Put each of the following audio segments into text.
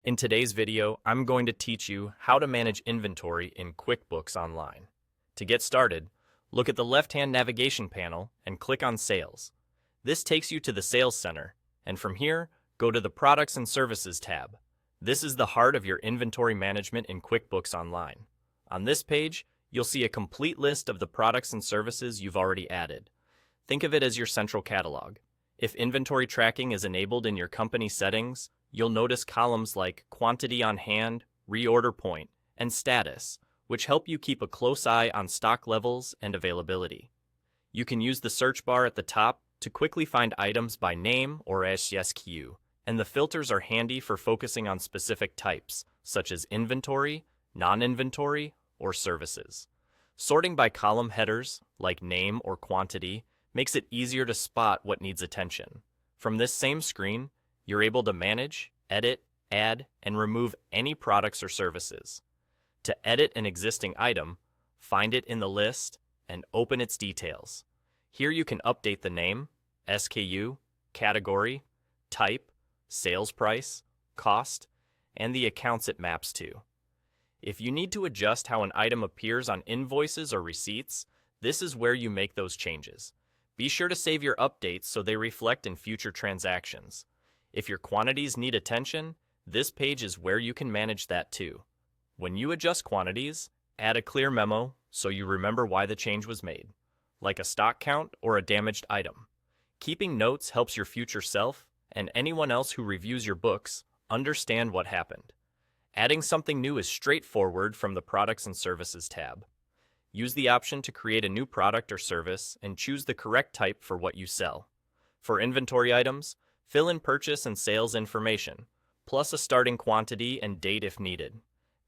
In today's video, I'm going to teach you how to manage inventory in QuickBooks Online. To get started, look at the left-hand navigation panel and click on Sales. This takes you to the Sales Center, and from here, go to the Products and Services tab. This is the heart of your inventory management in QuickBooks Online. On this page, you'll see a complete list of the products and services you've already added. Think of it as your central catalog. If inventory tracking is enabled in your company settings, you'll notice columns like Quantity on Hand, Reorder Point, and Status, which help you keep a close eye on stock levels and availability. You can use the search bar at the top to quickly find items by name or SKU, and the filters are handy for focusing on specific types, such as inventory, non-inventory, or services. Sorting by column headers, like name or quantity, makes it easier to spot what needs attention. From this same screen, you're able to manage, edit, add, and remove any products or services. To edit an existing item, find it in the list and open its details. Here you can update the name, SKU, category, type, sales price, cost, and the accounts it maps to. If you need to adjust how an item appears on invoices or receipts, this is where you make those changes. Be sure to save your updates so they reflect in future transactions. If your quantities need attention, this page is where you can manage that too. When you adjust quantities, add a clear memo so you remember why the change was made, like a stock count or a damaged item. Keeping notes helps your future self and anyone else who reviews your books understand what happened. Adding something new is straightforward from the Products and Services tab. Use the option to create a new product or service and choose the correct type for what you sell. For inventory items, fill in purchase and sales information, plus a starting quantity and date if needed.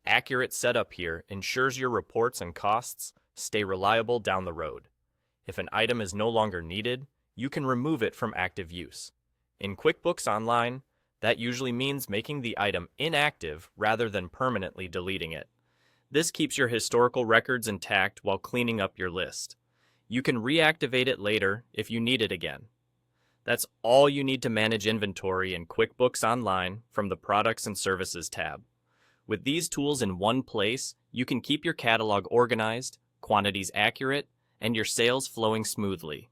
Accurate setup here ensures your reports and costs stay reliable down the road. If an item is no longer needed, you can remove it from active use. In QuickBooks Online, that usually means making the item inactive rather than permanently deleting it. This keeps your historical records intact while cleaning up your list. You can reactivate it later if you need it again. That's all you need to manage inventory in QuickBooks Online from the Products and Services tab. With these tools in one place, you can keep your catalog organized, quantities accurate, and your sales flowing smoothly.